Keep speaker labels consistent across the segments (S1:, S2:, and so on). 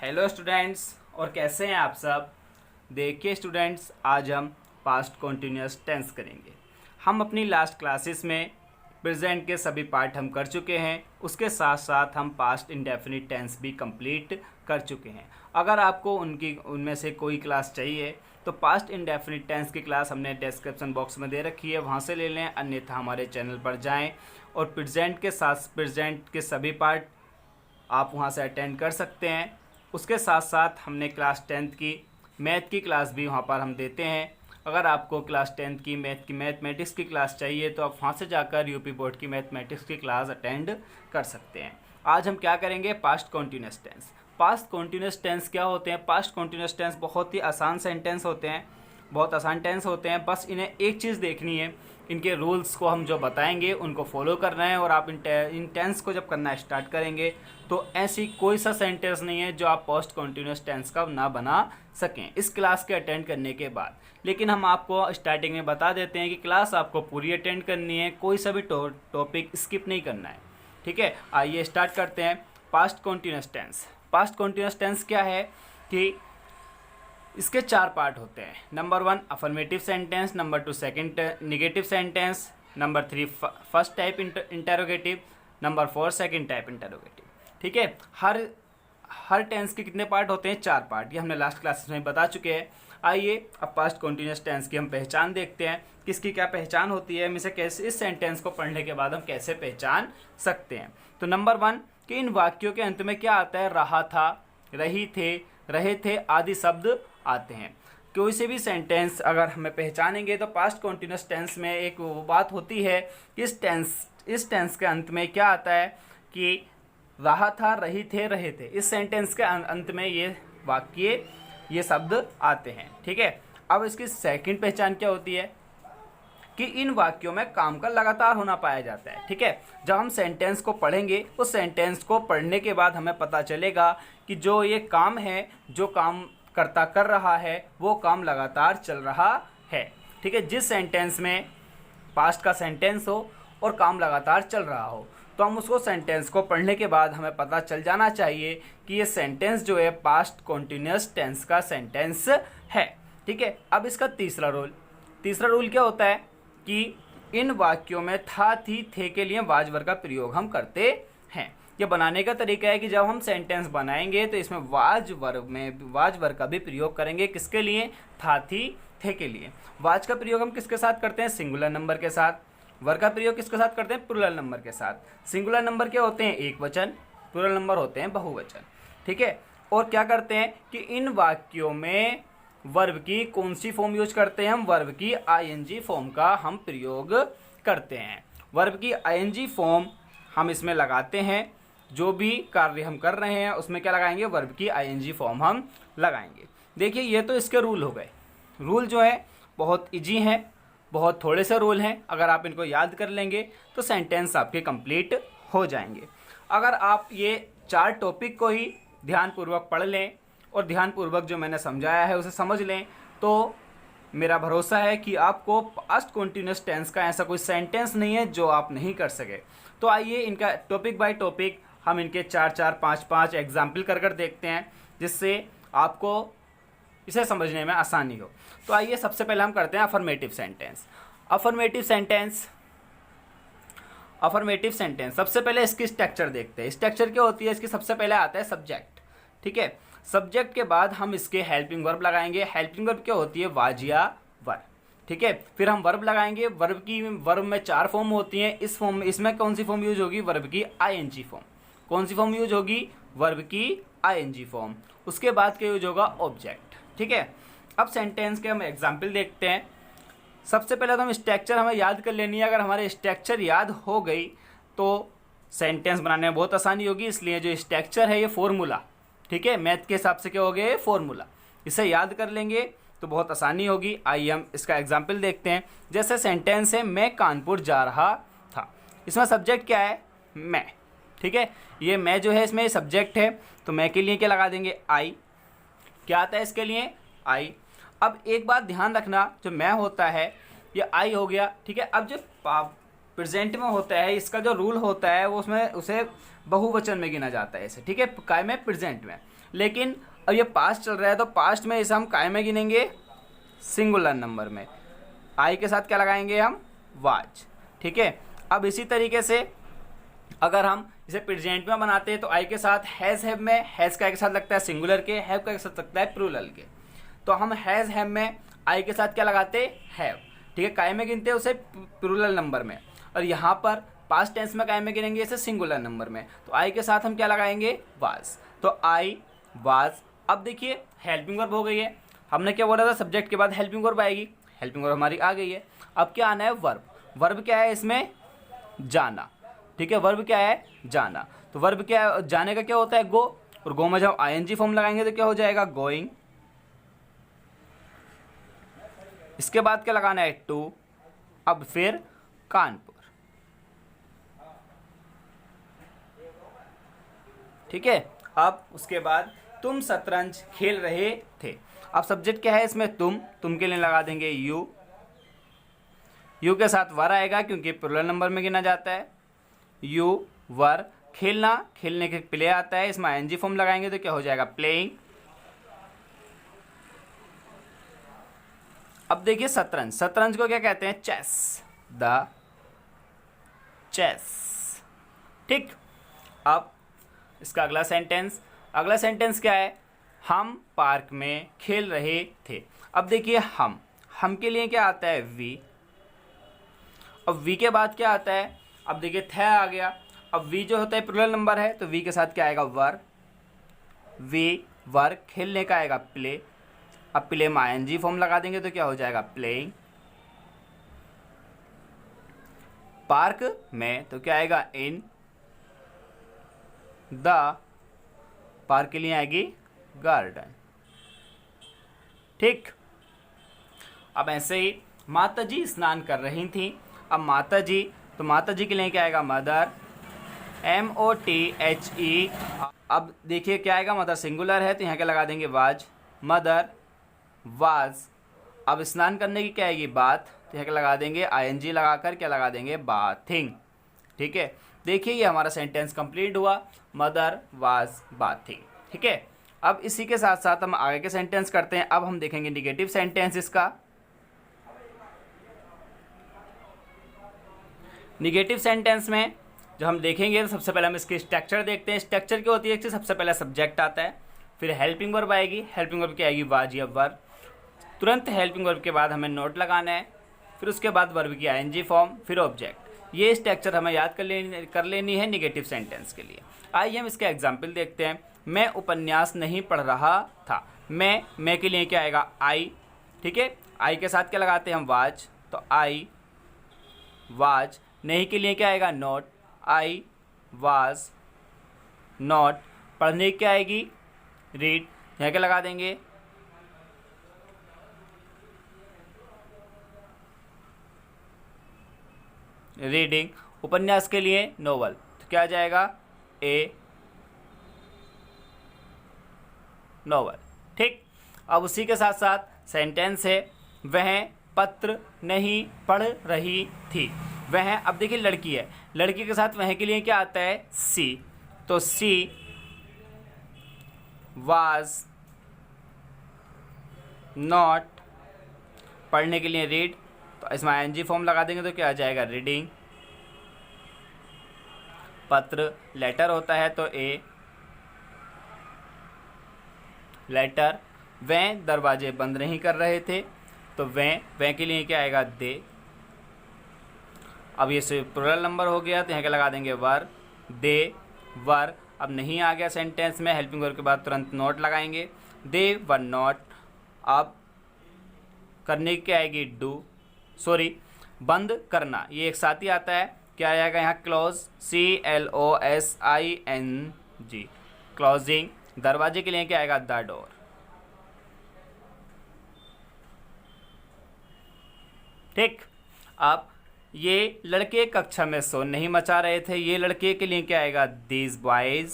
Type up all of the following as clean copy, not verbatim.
S1: Hello students, और कैसे हैं आप सब। देखिए स्टूडेंट्स, आज हम पास्ट कॉन्टिन्यूअस टेंस करेंगे। हम अपनी लास्ट क्लासेस में प्रेजेंट के सभी पार्ट हम कर चुके हैं, उसके साथ साथ हम पास्ट इंडेफिनिट टेंस भी कंप्लीट कर चुके हैं। अगर आपको उनमें से कोई क्लास चाहिए तो पास्ट इंडेफिनिट टेंस की क्लास हमने डिस्क्रिप्शन बॉक्स में दे रखी है, वहाँ से ले लें, अन्यथा हमारे चैनल पर जाएं और प्रेजेंट के साथ प्रेजेंट के सभी पार्ट आप वहाँ से अटेंड कर सकते हैं। उसके साथ साथ हमने क्लास 10th की मैथ की क्लास भी वहाँ पर हम देते हैं। अगर आपको क्लास 10th की मैथमेटिक्स की क्लास चाहिए तो आप वहाँ से जाकर यूपी बोर्ड की मैथमेटिक्स की क्लास अटेंड कर सकते हैं। आज हम क्या करेंगे, past continuous tense. Past continuous tense क्या होते हैं? पास्ट कॉन्टिन्यूअस टेंस बहुत ही आसान सेंटेंस होते हैं, बहुत आसान टेंस होते हैं। बस इन्हें एक चीज़ देखनी है, इनके रूल्स को हम जो बताएंगे उनको फॉलो करना है। और आप इन टेंस को जब करना स्टार्ट करेंगे तो ऐसी कोई सा सेंटेंस नहीं है जो आप पोस्ट कॉन्टिन्यूअस टेंस का ना बना सकें इस क्लास के अटेंड करने के बाद। लेकिन हम आपको स्टार्टिंग में बता देते हैं कि क्लास आपको पूरी अटेंड करनी है, कोई सा भी टॉपिक स्किप नहीं करना है। ठीक है, आइए स्टार्ट करते हैं। Past continuous tense. Past continuous tense क्या है कि इसके 4 पार्ट होते हैं। Number 1 affirmative sentence, number 2 second negative sentence, number 3 first type interrogative, number 4 second type interrogative. ठीक है, हर टेंस के कितने पार्ट होते हैं? 4 पार्ट। ये हमने लास्ट क्लासेस में बता चुके हैं। आइए अब पास्ट कॉन्टिन्यूअस टेंस की हम पहचान देखते हैं, किसकी क्या पहचान होती है, हम इसे कैसे, इस सेंटेंस को पढ़ने के बाद हम कैसे पहचान सकते हैं। तो नंबर 1 कि इन वाक्यों के अंत में क्या आता है? रहा था, रही थे, रहे थे आदि शब्द आते हैं। कोई से भी सेंटेंस अगर हमें पहचानेंगे तो पास्ट कॉन्टिन्यूअस टेंस में एक वो बात होती है कि इस टेंस के अंत में क्या आता है कि रहा था, रही थे, रहे थे। इस सेंटेंस के अंत में ये वाक्य, ये शब्द आते हैं। ठीक है, अब इसकी सेकंड पहचान क्या होती है कि इन वाक्यों में काम का लगातार होना पाया जाता है। ठीक है, जब हम सेंटेंस को पढ़ेंगे उस सेंटेंस को पढ़ने के बाद हमें पता चलेगा कि जो ये काम है, जो काम करता कर रहा है, वो काम लगातार चल रहा है। ठीक है, जिस सेंटेंस में पास्ट का सेंटेंस हो और काम लगातार चल रहा हो तो हम उसको सेंटेंस को पढ़ने के बाद हमें पता चल जाना चाहिए कि ये सेंटेंस जो है पास्ट कॉन्टिन्यूअस टेंस का सेंटेंस है। ठीक है, अब इसका तीसरा रूल क्या होता है कि इन वाक्यों में था, थी, थे के लिए वाज वर्ग का प्रयोग हम करते हैं। ये बनाने का तरीका है कि जब हम सेंटेंस बनाएंगे तो इसमें वाज वर्ग का भी प्रयोग करेंगे। किसके लिए? था, थी, थे के लिए। वाज का प्रयोग हम किसके साथ करते हैं? सिंगुलर नंबर के साथ। वर्ग का प्रयोग किसके साथ करते हैं? प्लुरल नंबर के साथ। सिंगुलर नंबर क्या होते हैं? एक वचन। प्लुरल नंबर होते हैं बहुवचन। ठीक है, और क्या करते हैं कि इन वाक्यों में वर्ब की कौन सी फॉर्म यूज करते हैं? हम वर्ब की आईएनजी फॉर्म का हम प्रयोग करते हैं। वर्ब की आईएनजी फॉर्म हम इसमें लगाते हैं। जो भी कार्य हम कर रहे हैं उसमें क्या लगाएंगे? वर्ब की आईएनजी फॉर्म हम लगाएंगे। देखिए, ये तो इसके रूल हो गए। रूल जो है बहुत इजी है, बहुत थोड़े से रूल हैं। अगर आप इनको याद कर लेंगे तो सेंटेंस आपके कंप्लीट हो जाएंगे। अगर आप ये 4 टॉपिक को ही ध्यानपूर्वक पढ़ लें और ध्यानपूर्वक जो मैंने समझाया है उसे समझ लें तो मेरा भरोसा है कि आपको पास्ट कॉन्टिन्यूअस टेंस का ऐसा कोई सेंटेंस नहीं है जो आप नहीं कर सके। तो आइए इनका टॉपिक बाय टॉपिक हम इनके 4-4, 5-5 एग्जाम्पल कर देखते हैं, जिससे आपको इसे समझने में आसानी हो। तो आइए सबसे पहले हम करते हैं अफर्मेटिव सेंटेंस। अफर्मेटिव सेंटेंस सबसे पहले इसकी स्ट्रक्चर देखते हैं। स्ट्रक्चर क्या होती है इसकी? सबसे पहले आता है सब्जेक्ट। ठीक है, सब्जेक्ट के बाद हम इसके हेल्पिंग वर्ब लगाएंगे। हेल्पिंग वर्ब क्या होती है? वाज या वर। ठीक है, फिर हम वर्ब लगाएंगे। वर्ब में 4 फॉर्म होती हैं। इसमें कौन सी फॉर्म यूज होगी? वर्ब की आईएनजी फॉर्म। कौन सी फॉर्म यूज होगी? वर्ब की आईएनजी फॉर्म। उसके बाद क्या यूज होगा? ऑब्जेक्ट। ठीक है, अब सेंटेंस के हम एग्जाम्पल देखते हैं। सबसे पहले तो हम स्ट्रक्चर हमें याद कर लेनी है। अगर हमारे स्ट्रक्चर याद हो गई तो सेंटेंस बनाने में बहुत आसानी होगी। इसलिए जो स्ट्रक्चर है ये फॉर्मूला, ठीक है, मैथ के हिसाब से क्या हो गया? ये फॉर्मूला। इसे याद कर लेंगे तो बहुत आसानी होगी। आइए हम इसका एग्जाम्पल देखते हैं। जैसे सेंटेंस है, मैं कानपुर जा रहा था। इसमें सब्जेक्ट क्या है? मैं। ठीक है, ये मैं जो है इसमें सब्जेक्ट है, तो मैं के लिए क्या लगा देंगे? आई। क्या आता है इसके लिए? आई। अब एक बात ध्यान रखना, जो मैं होता है ये आई हो गया। ठीक है, अब जो प्रेजेंट में होता है इसका जो रूल होता है वो उसमें उसे बहुवचन में गिना जाता है इसे। ठीक है, काय में? प्रेजेंट में। लेकिन अब ये पास्ट चल रहा है तो पास्ट में इसे हम काय में गिनेंगे, सिंगुलर नंबर में। आई के साथ क्या लगाएंगे हम, वाज। ठीक है, अब इसी तरीके से अगर हम इसे प्रेजेंट में बनाते हैं तो आई के साथ हैज़ हैव में, हैज़ का एक साथ लगता है सिंगुलर के, हैव का एक साथ लगता है प्लूरल के। तो हम हैज़ हैव में आई के साथ क्या लगाते, हैव। ठीक है, काय में गिनते हैं उसे प्लूरल नंबर में, और यहाँ पर पास्ट टेंस में काय में गिनेंगे इसे सिंगुलर नंबर में। तो आई के साथ हम क्या लगाएंगे, वाज। तो आई वाज। अब देखिए हेल्पिंग वर्ब हो गई है, हमने क्या बोला था सब्जेक्ट के बाद हेल्पिंग वर्ब आएगी, हेल्पिंग वर्ब हमारी आ गई है। अब क्या आना है, वर्ब। वर्ब क्या है इसमें, जाना। ठीक है, वर्ब क्या है, जाना। तो वर्ब क्या है, जाने का क्या होता है, गो, और गो में जब आईएनजी फॉर्म लगाएंगे तो क्या हो जाएगा, गोइंग। इसके बाद क्या लगाना है, टू। अब फिर कानपुर। ठीक है, अब उसके बाद तुम शतरंज खेल रहे थे। अब सब्जेक्ट क्या है इसमें, तुम के लिए लगा देंगे यू। यू के साथ वर आएगा क्योंकि प्लूरल नंबर में गिना जाता है, यू वर। खेलना, खेलने के प्ले आता है, इसमें आईएनजी फॉर्म लगाएंगे तो क्या हो जाएगा, प्लेइंग। अब देखिए शतरंज, शतरंज को क्या कहते हैं, चेस, द चेस। ठीक, अब इसका अगला सेंटेंस, अगला सेंटेंस क्या है, हम पार्क में खेल रहे थे। अब देखिए हम के लिए क्या आता है, वी। अब वी के बाद क्या आता है, अब देखिए थे आ गया। अब वी जो होता है प्लूरल नंबर है तो वी के साथ क्या आएगा, वर। वी वर, खेलने का आएगा प्ले। अब प्ले में आईएनजी फॉर्म लगा देंगे तो क्या हो जाएगा, प्लेइंग। पार्क में तो क्या आएगा, इन। द पार्क के लिए आएगी गार्डन। ठीक, अब ऐसे ही माता जी स्नान कर रही थी। अब माता जी, तो माता जी के लिए क्या आएगा, मदर, MOTHE। अब देखिए क्या आएगा, मदर सिंगुलर है तो यहाँ क्या लगा देंगे, वाज, मदर वाज। अब स्नान करने की क्या आएगी, बात, तो यहाँ क्या लगा देंगे, आईएनजी लगाकर क्या लगा देंगे, बाथिंग। ठीक है, देखिए ये हमारा सेंटेंस कंप्लीट हुआ, मदर वाज बाथिंग। ठीक है, अब इसी के साथ साथ हम आगे के सेंटेंस करते हैं। अब हम देखेंगे निगेटिव सेंटेंस इसका। निगेटिव सेंटेंस में जो हम देखेंगे तो सबसे पहले हम इसकी स्ट्रक्चर देखते हैं। स्ट्रक्चर क्या होती है कि सबसे पहले सब्जेक्ट आता है, फिर हेल्पिंग वर्ब आएगी, हेल्पिंग वर्ब की आएगी वाज या वर। तुरंत हेल्पिंग वर्ब के बाद हमें नोट लगाना है, फिर उसके बाद वर्ब की आईएनजी फॉर्म, फिर ऑब्जेक्ट। ये स्ट्रक्चर हमें याद कर लेनी है निगेटिव सेंटेंस के लिए। आइए हम इसका एग्जाम्पल देखते हैं। मैं उपन्यास नहीं पढ़ रहा था। मैं के लिए क्या आएगा, आई। ठीक है, आई के साथ क्या लगाते हैं हम, वाज, तो आई वाज। नहीं के लिए क्या आएगा, नॉट, आई वाज नॉट। पढ़ने की क्या आएगी, रीड, यहाँ क्या लगा देंगे, रीडिंग। उपन्यास के लिए नोवेल, तो क्या आ जाएगा, ए नोवेल। ठीक, अब उसी के साथ साथ सेंटेंस है, वह पत्र नहीं पढ़ रही थी। वह, अब देखिए लड़की है, लड़की के साथ वह के लिए क्या आता है, सी। तो सी वाज नॉट। पढ़ने के लिए रीड, तो इसमें आईएनजी फॉर्म लगा देंगे तो क्या आ जाएगा, रीडिंग। पत्र, लेटर होता है तो ए लेटर। वह दरवाजे बंद नहीं कर रहे थे, तो वह के लिए क्या आएगा, दे। अब ये प्लूरल नंबर हो गया तो यहाँ क्या लगा देंगे, वर, दे वर। अब नहीं आ गया सेंटेंस में, हेल्पिंग वर्ब के बाद तुरंत नॉट लगाएंगे, दे वर नॉट। अब करने की क्या आएगी, डू, सॉरी बंद करना, ये एक साथ ही आता है। क्या आएगा यहाँ, क्लोज, CLOSING, क्लोजिंग। दरवाजे के लिए क्या आएगा, द डोर। ठीक, अब ये लड़के कक्षा में शोर नहीं मचा रहे थे, ये लड़के के लिए क्या आएगा, दीज बॉयज।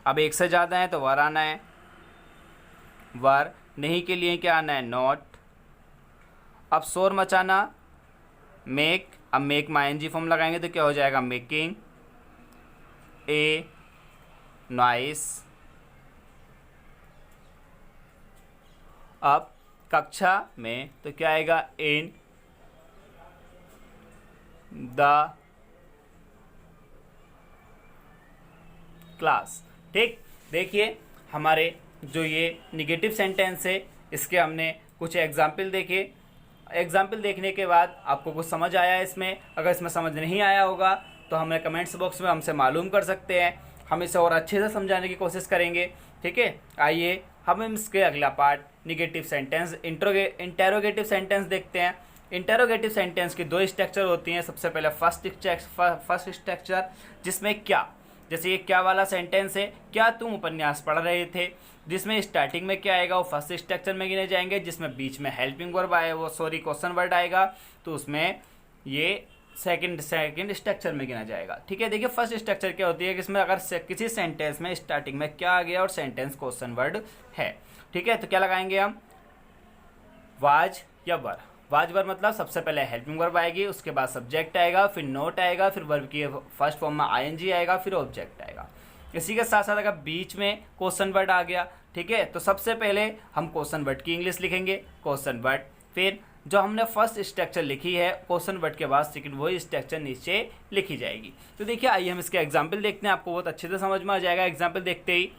S1: अब एक से ज़्यादा है तो वर आना है, वर। नहीं के लिए क्या आना है, नॉट। अब शोर मचाना, मेक। अब मेक में आईएनजी फॉर्म लगाएंगे तो क्या हो जाएगा, मेकिंग। ए नॉइस। अब कक्षा में तो क्या आएगा, इन द क्लास। ठीक, देखिए हमारे जो ये निगेटिव सेंटेंस है इसके हमने कुछ एग्जाम्पल देखे। एग्जाम्पल देखने के बाद आपको कुछ समझ आया इसमें, अगर इसमें समझ नहीं आया होगा तो हमें कमेंट्स बॉक्स में हमसे मालूम कर सकते हैं, हम इसे और अच्छे से समझाने की कोशिश करेंगे। ठीक है, आइए हम इसके अगला part negative sentence interrogative sentence देखते हैं। इंटेरोगेटिव सेंटेंस की दो स्ट्रक्चर होती हैं। सबसे पहले फर्स्ट स्ट्रक्चर जिसमें क्या, जैसे ये क्या वाला सेंटेंस है, क्या तुम उपन्यास पढ़ रहे थे, जिसमें स्टार्टिंग में क्या आएगा वो फर्स्ट स्ट्रक्चर में गिने जाएंगे, जिसमें बीच में हेल्पिंग वर्ब आए वो क्वेश्चन वर्ड आएगा तो उसमें ये सेकंड स्ट्रक्चर में गिना जाएगा। ठीक है, देखिए फर्स्ट स्ट्रक्चर क्या होती है कि इसमें अगर किसी सेंटेंस में स्टार्टिंग में क्या आ गया और सेंटेंस क्वेश्चन वर्ड है। ठीक है, तो क्या लगाएंगे हम, वाज या वर। वाज वर मतलब सबसे पहले हेल्पिंग वर्ब आएगी, उसके बाद सब्जेक्ट आएगा, फिर नोट आएगा, फिर वर्ब की फर्स्ट फॉर्म में आईएनजी आएगा, फिर ऑब्जेक्ट आएगा। इसी के साथ साथ अगर बीच में क्वेश्चन वर्ड आ गया, ठीक है, तो सबसे पहले हम क्वेश्चन वर्ड की इंग्लिश लिखेंगे, क्वेश्चन वर्ड, फिर जो हमने फर्स्ट स्ट्रक्चर लिखी है क्वेश्चन वर्ड के बाद सेकंड वही स्ट्रक्चर नीचे लिखी जाएगी। तो देखिए आइए हम इसके एग्जाम्पल देखते हैं, आपको बहुत अच्छे से समझ में आ जाएगा। एग्जाम्पल देखते ही,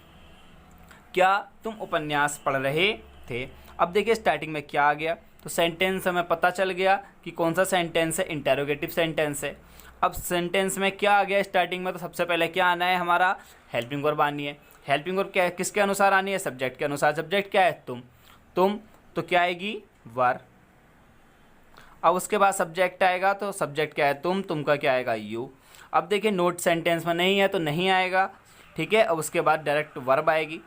S1: क्या तुम उपन्यास पढ़ रहे थे। अब देखिए स्टार्टिंग में क्या आ गया, तो सेंटेंस हमें पता चल गया कि कौन सा सेंटेंस है, इंटेरोगेटिव सेंटेंस है। अब सेंटेंस में क्या आ गया स्टार्टिंग में, तो सबसे पहले क्या आना है, हमारा हेल्पिंग वर्ब आनी है। हेल्पिंग वर्ब क्या है, किसके अनुसार आनी है, सब्जेक्ट के अनुसार। सब्जेक्ट क्या है, तुम तो क्या आएगी, वर। अब उसके बाद सब्जेक्ट आएगा, तो सब्जेक्ट क्या है, तुम का क्या आएगा, यू। अब देखिए नोट सेंटेंस में नहीं है तो नहीं आएगा। ठीक है, अब उसके बाद डायरेक्ट वर्ब आएगी।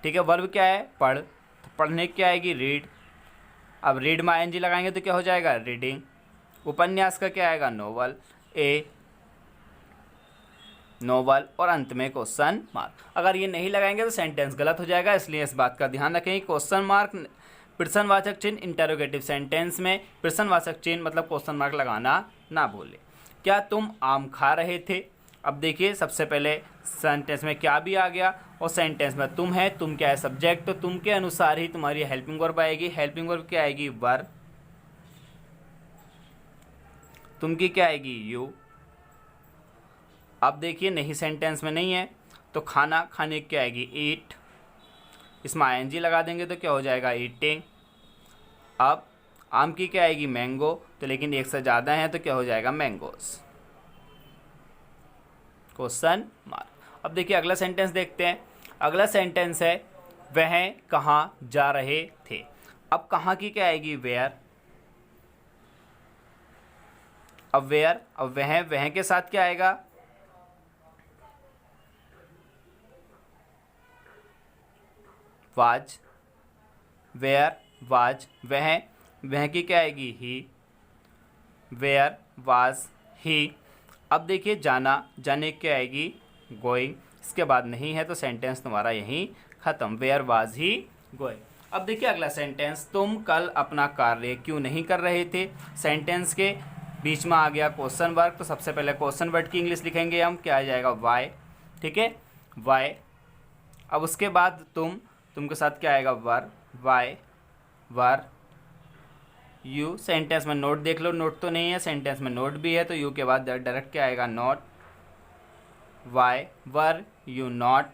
S1: ठीक है, वर्ब क्या है, पढ़, तो पढ़ने की क्या आएगी, रीड। अब रीड में आईएनजी लगाएंगे तो क्या हो जाएगा, रीडिंग। उपन्यास का क्या आएगा, नोवेल, ए नोवेल, और अंत में क्वेश्चन मार्क। अगर ये नहीं लगाएंगे तो सेंटेंस गलत हो जाएगा, इसलिए इस बात का ध्यान रखें। क्वेश्चन मार्क प्रश्नवाचक चिन्ह इंटेरोगेटिव सेंटेंस में प्रश्नवाचक चिन्ह मतलब क्वेश्चन मार्क लगाना ना भूले। क्या तुम आम खा रहे थे। अब देखिए सबसे पहले सेंटेंस में क्या भी आ गया और सेंटेंस में तुम है, तुम क्या है, सब्जेक्ट, तो तुम के अनुसार ही तुम्हारी हेल्पिंग वर्ब आएगी। हेल्पिंग वर्ब क्या आएगी, वर। तुम की क्या आएगी, यू। अब देखिए नहीं सेंटेंस में नहीं है तो खाना, खाने की क्या आएगी, ईट। इसमें आईएनजी लगा देंगे तो क्या हो जाएगा, ईटिंग। अब आम की क्या आएगी, मैंगो, तो लेकिन एक से ज़्यादा है तो क्या हो जाएगा, मैंगोस, क्वेश्चन मार्क। अब देखिए अगला सेंटेंस देखते हैं। अगला सेंटेंस है वह कहाँ जा रहे थे। अब कहाँ की क्या आएगी, वेयर। अब वेयर, अब वह के साथ क्या आएगा, वाज। वेयर वाज, वह की क्या आएगी, ही। Where was he. अब देखिए जाना, जाने की क्या आएगी, गोइंग। इसके बाद नहीं है तो सेंटेंस तुम्हारा यहीं खत्म, वेयर वाज ही गोइंग। अब देखिए अगला सेंटेंस, तुम कल अपना कार्य क्यों नहीं कर रहे थे। सेंटेंस के बीच में आ गया क्वेश्चन वर्ड, तो सबसे पहले क्वेश्चन वर्ड की इंग्लिश लिखेंगे हम, क्या आ जाएगा, वाई। ठीक है, वाई। अब उसके बाद तुम के साथ क्या आएगा, वर, वाई, वर, यू। सेंटेंस में नोट देख लो, नोट तो नहीं है, सेंटेंस में नोट भी है तो यू के बाद डायरेक्ट क्या आएगा, not, why, were, you, not.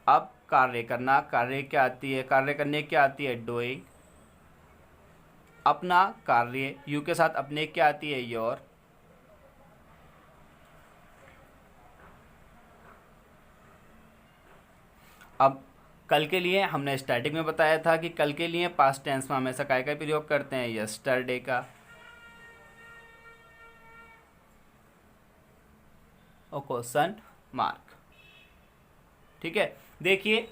S1: अब कार्य करना, कार्य क्या आती है, कार्य करने क्या आती है, डूइंग। अपना कार्य, यू के साथ अपने क्या आती है, योर। अब कल के लिए हमने स्टार्टिंग में बताया था कि कल के लिए पास्ट टेंस में हमेशा काय का प्रयोग करते हैं, यस्टरडे का, और क्वेश्चन मार्क। ठीक है, देखिए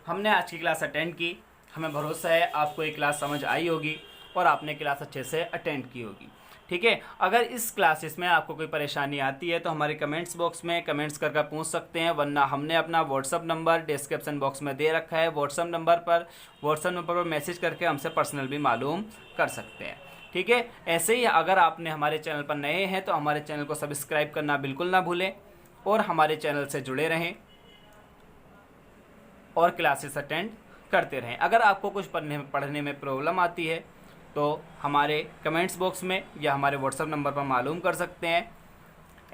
S1: हमने आज की क्लास अटेंड की, हमें भरोसा है आपको ये क्लास समझ आई होगी और आपने क्लास अच्छे से अटेंड की होगी। ठीक है, अगर इस क्लासेस में आपको कोई परेशानी आती है तो हमारे कमेंट्स बॉक्स में कमेंट्स करके पूछ सकते हैं, वरना हमने अपना व्हाट्सअप नंबर डिस्क्रिप्शन बॉक्स में दे रखा है। व्हाट्सअप नंबर पर मैसेज करके हमसे पर्सनल भी मालूम कर सकते हैं। ठीक है, ऐसे ही अगर आपने हमारे चैनल पर नए हैं तो हमारे चैनल को सब्सक्राइब करना बिल्कुल ना भूलें और हमारे चैनल से जुड़े रहें और क्लासेस अटेंड करते रहें। अगर आपको कुछ पढ़ने में प्रॉब्लम आती है तो हमारे कमेंट्स बॉक्स में या हमारे व्हाट्सएप नंबर पर मालूम कर सकते हैं।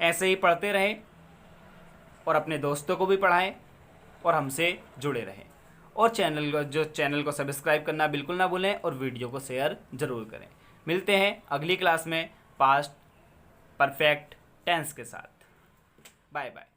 S1: ऐसे ही पढ़ते रहें और अपने दोस्तों को भी पढ़ाएं और हमसे जुड़े रहें। और चैनल को सब्सक्राइब करना बिल्कुल ना भूलें और वीडियो को शेयर ज़रूर करें। मिलते हैं अगली क्लास में पास्ट परफेक्ट टेंस के साथ। Bye bye.